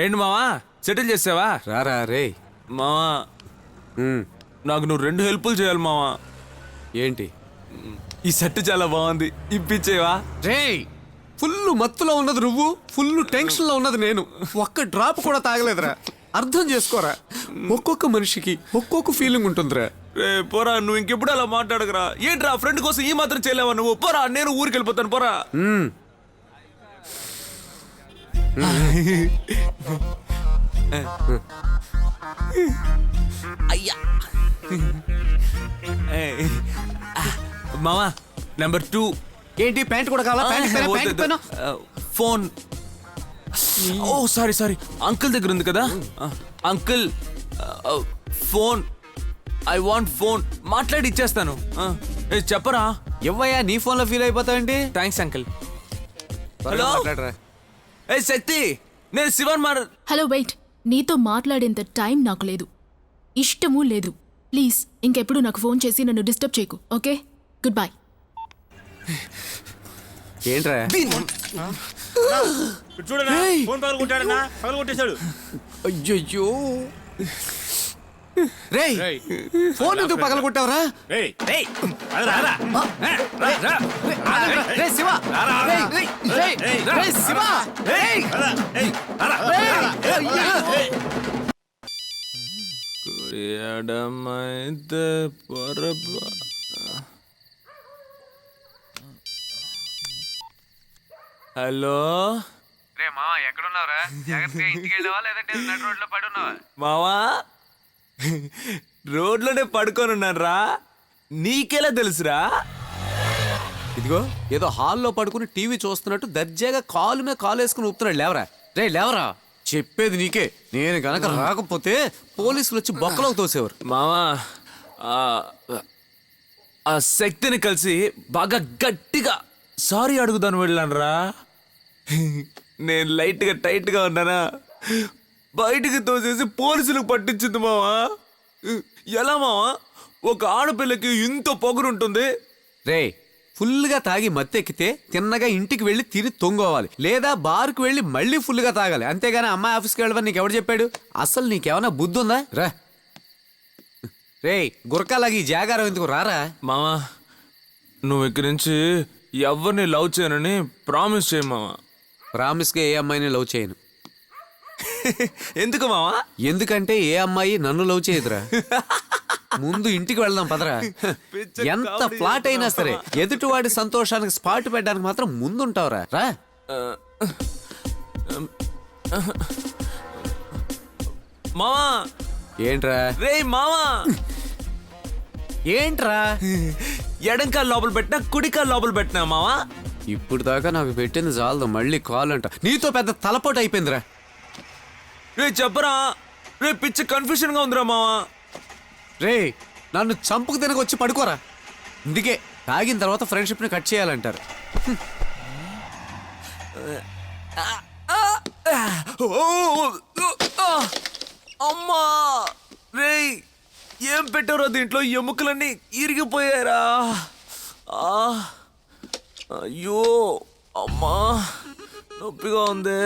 ఏంటి మావా సెటిల్ చేసావా? రారా రే. మావా నాకు నువ్వు 2 హెల్ప్లు చేయాలి మావా. ఏంటి? ఈ సెట్ చాలా బాగుంది, ఇప్పించేవా? రే, ఫుల్ మత్తులో ఉన్నది నువ్వు, ఫుల్ టెన్షన్ లో ఉన్నది నేను. ఒక్క డ్రాప్ కూడా తాగలేదురా. అర్థం చేసుకోరా, ఒక్కొక్క మనిషికి ఒక్కొక్క ఫీలింగ్ ఉంటుందిరా. రే పోరా, నువ్వు ఇంకెప్పుడు అలా మాట్లాడకరా. ఏంట్రా ఫ్రెండ్ కోసం ఈ మాత్రం చేయలేవా నువ్వు? పోరా, నేను ఊరికి వెళ్ళిపోతాను. పోరా. అయ్యా మామా నెంబర్ 2. ఏంటి ప్యాంట్ కూడా కావాలా? ఫోన్. ఓ సారీ అంకుల్ దగ్గర ఉంది కదా. Uncle phone, I want phone. మాట్లాడి ఇచ్చేస్తాను. చెప్పరా. ఇవ్వయ్యా, నీ ఫోన్ లో ఫీల్ అయిపోతావేంటి? Thanks uncle. హలో మాట్లాడరా. ఏ శక్తి, నేను శివన్ హలో వెయిట్, నీతో మాట్లాడేంత టైం నాకు లేదు, ఇష్టమూ లేదు. ప్లీజ్ ఇంకెప్పుడు నాకు ఫోన్ చేసి నన్ను డిస్టర్బ్ చేయకు. Okay, good bye. ఏంట్రా చూడనా, ఫోన్ పగలగొట్టాడన్నా, పగలగొట్టేశాడు. అయ్యో రేయ్, ఫోన్ ఎందుకు పగలగొట్టావురా? ఎడమైతే పొరపా. హలో రే మావా, ఎక్కడున్నావురా? జాగ్రత్తగా ఇంటికి వెళ్ళావా లేదంటే నడు రోడ్లో పడి ఉన్నావా? మావా రోడ్లోనే పడుకొని ఉన్నాను రా. నీకెలా తెలుసురా? ఇదిగో ఏదో హాల్లో పడుకుని టీవీ చూస్తున్నట్టు దర్జాగా కాలు మీద కాలు వేసుకుని ఊపుతున్నాడు. లేవరా రే, లేవరా. చెప్పేది నీకే. నేను గనక రాకపోతే పోలీసులు వచ్చి బొక్కలోకి తోసేవారు. మావా ఆ శక్తిని కలిసి బాగా గట్టిగా సారీ అడుగుదాను వెళ్ళాను రా. నేను లైట్గా టైట్గా ఉన్నానా, బయటికి తోసేసి పోలీసులకు పట్టించింది మావా. ఎలా మావా ఒక ఆడపిల్లకి ఇంత పొగరుంటుంది? రే, ఫుల్గా తాగి మత్తెక్కితే తిన్నగా ఇంటికి వెళ్ళి తిని తొంగోవాలి, లేదా బార్కు వెళ్ళి మళ్ళీ ఫుల్గా తాగాలి. అంతేగాని అమ్మాయి ఆఫీస్కి వెళ్ళమని నీకెవడు చెప్పాడు? అసలు నీకేమన్నా బుద్ధి ఉందా? రా రే, గురకాలాగి ఈ జాగారం ఎందుకు? రారా. మావా నువ్వు ఇక్కడి నుంచి ఎవరిని లవ్ చేయనని ప్రామిస్ చేయి మావా. ప్రామిస్గా ఏ అమ్మాయిని లవ్ చేయను. ఎందుకు మావా? ఎందుకంటే ఏ అమ్మాయి నన్ను లవ్ చేయదురా. ముందు ఇంటికి వెళ్దాం పదరా. ఎంత ఫ్లాట్ అయినా సరే ఎదుటివాడి సంతోషానికి స్పాట్ పెట్టడానికి మాత్రం ముందుంటావురా. రా. మావా ఏంట్రా? రే మావా, ఏంట్రా? ఎడంకాలు లోపల పెట్టినా కుడికాలు లోపల పెట్టినా మావా. ఇప్పుడు దాకా నాకు పెట్టింది చాలదు, మళ్ళీ కాల్ అంట. నీతో పెద్ద తలపోటు అయిపోయిందిరా. రే చెప్పరా. రే పిచ్చి కన్ఫ్యూషన్ గా ఉందిరా మావా. రే, నన్ను చంపుకు తినకొచ్చి పడుకోరా. ఇందుకే తాగిన తర్వాత ఫ్రెండ్షిప్ని కట్ చేయాలంటారు. అమ్మా రే, ఏం పెట్టారో దీంట్లో? ఎముకలన్నీ ఇరిగిపోయారా? అయ్యో అమ్మా, నొప్పిగా ఉంది.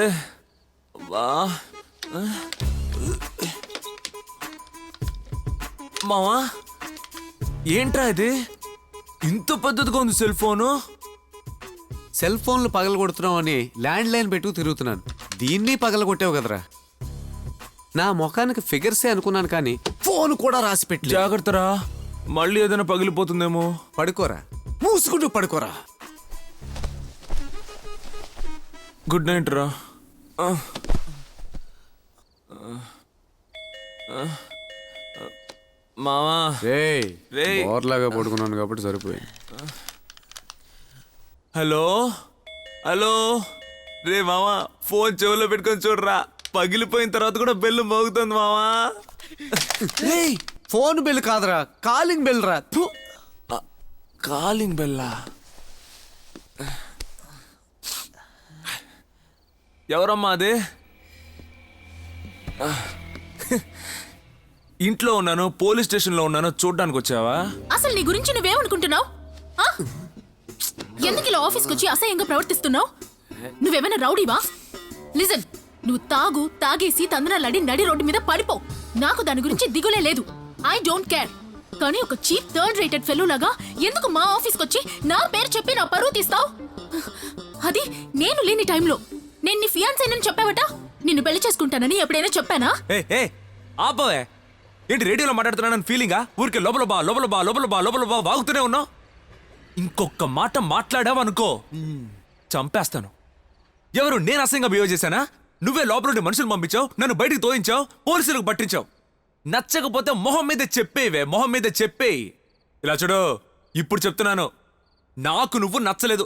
అబ్బా మావా, ఏంట్రా ఇది ఇంత పెద్దదిగా ఉంది సెల్ ఫోను? సెల్ ఫోన్లు పగలగొడుతున్నావు అని ల్యాండ్ లైన్ పెట్టుకు తిరుగుతున్నాను. దీన్ని పగలగొట్టావు కదరా. నా ముఖానికి ఫిగర్సే అనుకున్నాను కానీ ఫోన్ కూడా రాసి పెట్టి. జాగ్రత్తరా, మళ్ళీ ఏదైనా పగిలిపోతుందేమో. పడుకోరా, మూసుకుంటూ పడుకోరా. గుడ్ నైట్ రా. మావా రే, బోర్లాగా పడుకున్నాను కాబట్టి సరిపోయింది. హలో హలో రే మావా, ఫోన్ చెవులో పెట్టుకొని చూడరా. పగిలిపోయిన తర్వాత కూడా బెల్ మోగుతుంది మావా. ఫోన్ బెల్ కాదురా, కాలింగ్ బెల్ రా. Calling Bella? ఎవరమ్మా అది? ఇంట్లో ఉన్నాను, పోలీస్ స్టేషన్లో ఉన్నాను, చూడ్డానికి వచ్చావా? అసలు నీ గురించి నువ్వేమనుకుంటున్నావు? ఎందుకు ఇలా ఆఫీస్కి వచ్చి అసహ్యంగా ప్రవర్తిస్తున్నావు? నువ్వేమైనా రౌడీవా? లిజన్, నువ్వు తాగేసి తందనాలాడి నడి రోడ్డు మీద పడిపో. నాకు దాని గురించి దిగులే లేదు. I don't care. కానీ ఒక చీప్ థర్డ్ రేటెడ్ ఫెలో లాగా ఎందుకు మా ఆఫీస్కి వచ్చి నా పేరు చెప్పి నా పరువు తీస్తావు? అది నేను లేని టైంలో. నేను నీ ఫియాన్సీనని చెప్పావట. నిన్ను పెళ్లి చేసుకుంటానని ఎప్పుడైనా చెప్పానా? ఆపవే. ఏంటి రేడియోలో మాట్లాడుతున్నానని ఫీలింగా? ఊరికే లోపల బా వాగుతూనే ఉన్నావు. ఇంకొక మాట మాట్లాడావనుకో చంపేస్తాను. ఎవరు? నేను అసహ్యంగా బిహేవ్ చేశానా? నువ్వే లోపల నుండి మనుషులు పంపించావు, నన్ను బయటికి తోయించావు, పోలీసులకు పట్టించావు. నచ్చకపోతే మొహం మీద చెప్పేవే, మొహం మీద చెప్పేయి. ఇలా చూడు, ఇప్పుడు చెప్తున్నాను, నాకు నువ్వు నచ్చలేదు.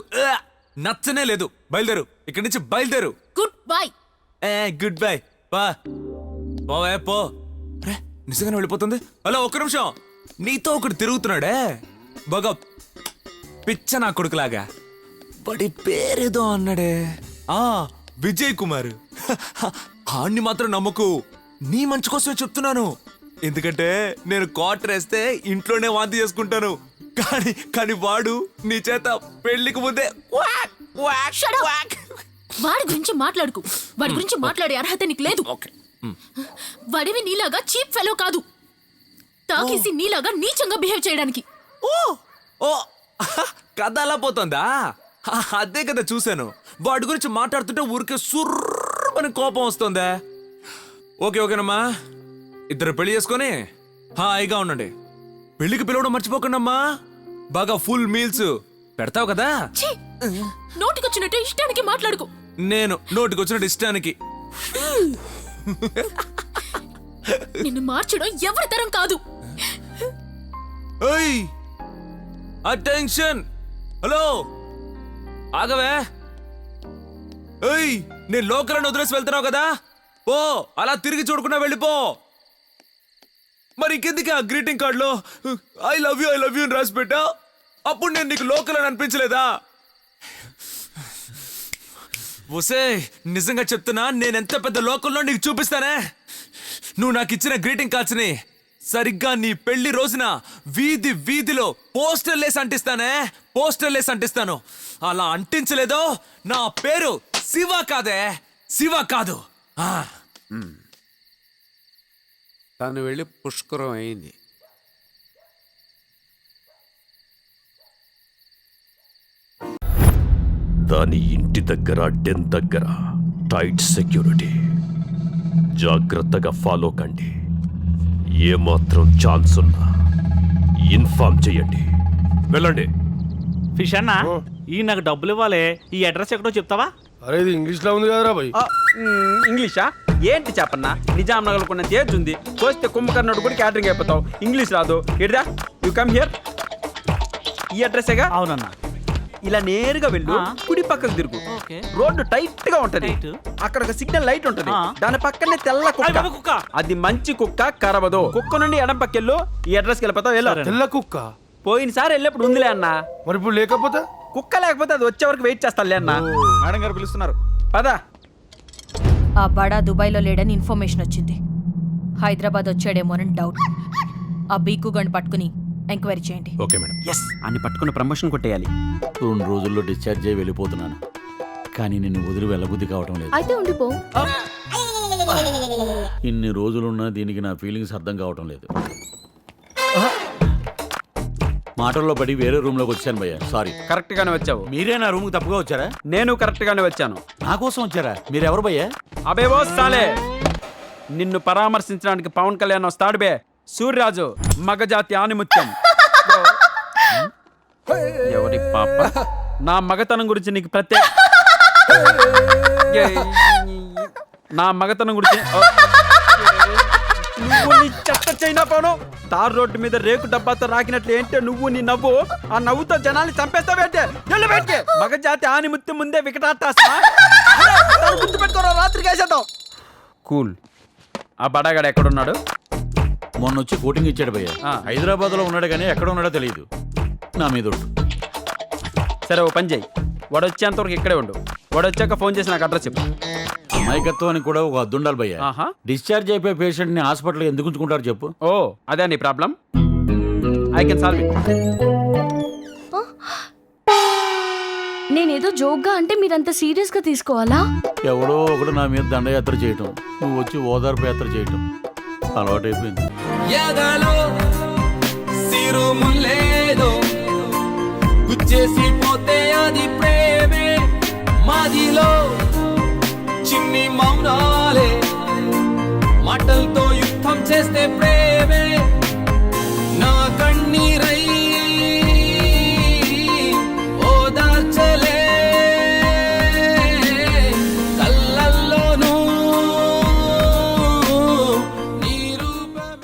నచ్చనే లేదు. బయలుదేరు, ఇక్కడి నుంచి బయలుదేరు. Good bye. Good bye. పోవే పో. రే, నిజంగానే వెళ్ళిపోతుంది. హలో, ఒక్క నిమిషం. నీతో ఒకడు తిరుగుతున్నాడే బాగా పిచ్చ నా కొడుకులాగా. వాడి పేరేదో అన్నాడే. విజయ్ కుమార్. ఆణ్ణి మాత్రం నమ్మకు. నీ మంచి కోసమే చెప్తున్నాను. ఎందుకంటే నేను క్వార్టర్ వేస్తే ఇంట్లోనే వాంతి చేసుకుంటాను. కానీ వాడు నీ చేత పెళ్లికి ముందే Shut up. వాడి గురించి మాట్లాడుకు. వాడి గురించి మాట్లాడే అర్హత నీకు లేదు. వాడివి నీలాగా చీప్ ఫెలో కాదు. తాగేసి నీలాగా నీచంగా బిహేవ్ చేయడానికి. ఓ కథ అలా పోతుందా? అదే కదా చూశాను. వాడి గురించి మాట్లాడుతుంటే ఊరికే సుర్రని కోపం వస్తుందా? ఓకేనమ్మా, ఇద్దరు పెళ్లి చేసుకొని హాయిగా ఉండండి. పెళ్లికి పిలవడం మర్చిపోకండమ్మా. బాగా ఫుల్ మీల్స్ పెడతావు కదా. నోటికొచ్చినట్టు ఇష్టానికి మాట్లాడుకు. నేను నోటికొచ్చినట్టు ఇష్టానికి. నిన్ను మార్చడం ఎవరి తరం కాదు. అటెన్షన్. హలో, ఆగవే. నేను లోకలను వదిలేసి వెళ్తున్నావు కదా, పో. అలా తిరిగి చూడకుండా వెళ్ళిపో. మరి ఇంకెందుకు ఆ గ్రీటింగ్ కార్డులో ఐ లవ్ యూ అని రాసి పెట్టా? అప్పుడు నేను నీకు లోకల్ అని అనిపించలేదా? ఒసే, నిజంగా చెప్తున్నా, నేనెంత పెద్ద లోకల్లో నీకు చూపిస్తానే. నువ్వు నాకు ఇచ్చిన గ్రీటింగ్ కార్డ్స్ని సరిగ్గా నీ పెళ్లి రోజున వీధిలో పోస్టర్లేసి అంటిస్తాను. అలా అంటించలేదో నా పేరు శివ కాదే, శివ కాదు. తను వెళ్ళి పుష్కరం అయింది. దాని ఇంటి దగ్గర డెన్ దగ్గర టైట్ సెక్యూరిటీ. జాగ్రత్తగా ఫాలో కండి. ఏమాత్రం ఛాన్స్ ఉన్నా ఇన్ఫార్మ్ చేయండి. వెళ్ళండి. ఫిష్ అన్న, ఈ నాకు డబ్బులు ఇవ్వాలి. ఈ అడ్రస్ ఎక్కడో చెప్తావా? అరే ఇది ఇంగ్లీష్ లో ఉంది కదరా భయ్. ఇంగ్లీషా? ఏంటి చెప్పన్నా? నిజాం నగర్ కొన్న తేజ్ ఉంది. కోస్తే కుంభకర్ణుడు కూడా క్యాటరింగ్ అయిపోతావు. ఇంగ్లీష్ రాదు. ఎడ్దా యు కమ్ హియర్. ఈ అడ్రస్సేగా? అవునన్నా. ఇలా నేరుగా వెళ్ళు. కుడి పక్కకు తిరుగు. రోడ్డు టైట్ గా ఉంటది. అక్కడ ఒక సిగ్నల్ లైట్ ఉంటది. దాని పక్కనే తెల్ల కుక్క. అది మంచి కుక్క, కరవదు. కుక్క నుండి ఎడం పక్కెళ్ళు. ఈ అడ్రస్కి వెళ్ళిపోతావు. తెల్ల కుక్క పోయినసారి వెళ్ళినప్పుడు ఉందిలే అన్న. మరి ఇప్పుడు లేకపోతే? కుక్క లేకపోతే అది వచ్చే వరకు వెయిట్ చేస్తాలే అన్న. మేడం గారు పిలుస్తున్నారు, పదా. ఆ బడా దుబాయ్లో లేడని ఇన్ఫర్మేషన్ వచ్చింది. హైదరాబాద్ వచ్చాడేమోనని డౌట్. ఆ బీకు గండి పట్టుకుని ఎంక్వైరీ చేయండి. Okay madam. ఎస్, అన్ని పట్టుకుని ప్రమోషన్ కొట్టేయాలి. 2 రోజుల్లో డిశ్చార్జ్ అయ్యి వెళ్ళిపోతున్నాను. కానీ నిన్ను వదిలి వెళ్ళబుద్ధి కావటం లేదు. అయితే ఉండిపో. ఇన్ని రోజులున్నా దీనికి నా ఫీలింగ్స్ అర్థం కావటం లేదు. మాటల్లో పడి వేరే రూమ్ లోకి వచ్చాను భయ్య, సారీ. కరెక్ట్ గానే వచ్చావు. మీరే నా రూమ్ కి తప్పుగా వచ్చారా? నేను కరెక్ట్ గానే వచ్చాను. నా కోసం వచ్చారా? మీరెవరు భయ్య? అబేవో సాలే, నిన్ను పరామర్శించడానికి పవన్ కళ్యాణ్ వస్తాడు బే. సూర్యరాజు, మగజాతి ఆనిముత్యం. ఎవరి పాప? నా మగతనం గురించి నీకు ప్రత్యేక నా మగతనం గురించి నువ్వు నీ చెత్త చైనా పోను. తార్ రోడ్డు మీద రేకు డబ్బాతో రాకినట్లు ఏంటే నువ్వు నీ నవ్వు. ఆ నవ్వుతో జనాల్ని చంపేస్తావేంటే? మగజాతి ఆనిముత్యం ముందే వికటాటాస్మా. గుర్తుపెట్టుకోరా, రాత్రికి వేసేద్దాం. కూల్. ఆ బడాగాడు ఎక్కడున్నాడు? మొన్న వచ్చి కోటింగ్ ఇచ్చాడు భయ్య. హైదరాబాద్ లో ఉన్నాడు కానీ ఎక్కడ ఉన్నాడో తెలియదు. నా మీద ఉండు. సరే, ఓ పని చేయి. వాడు వచ్చేంతవరకు ఇక్కడే ఉండు. వాడు వచ్చాక ఫోన్ చేసి నాకు అడ్రస్ చెప్పు. అమాయకత్వానికి కూడా ఒక హద్దు ఉండాలి భయ్య. డిశ్చార్జ్ అయిపోయే పేషెంట్ ని హాస్పిటల్ ఎందుకు ఉంచుకుంటారు చెప్పు? ఓ, అదే నీ problem. I can solve it. నేనేదో జోక్గా అంటే మీరంత సీరియస్ గా తీసుకోవాలా? ఎవడో ఒకడు నా మీద దండయాత్ర చేయటం, నువ్వు వచ్చి ఓదార్పు యాత్ర చేయటం అలవాటైపోయింది. ఎదలో సిరుములేదో గుచ్చేసి పోతే అది ప్రేమే, మాదిలో చిన్ని మౌనాలే మాటలతో యుద్ధం చేస్తే ప్రేమే, నా కన్నీరై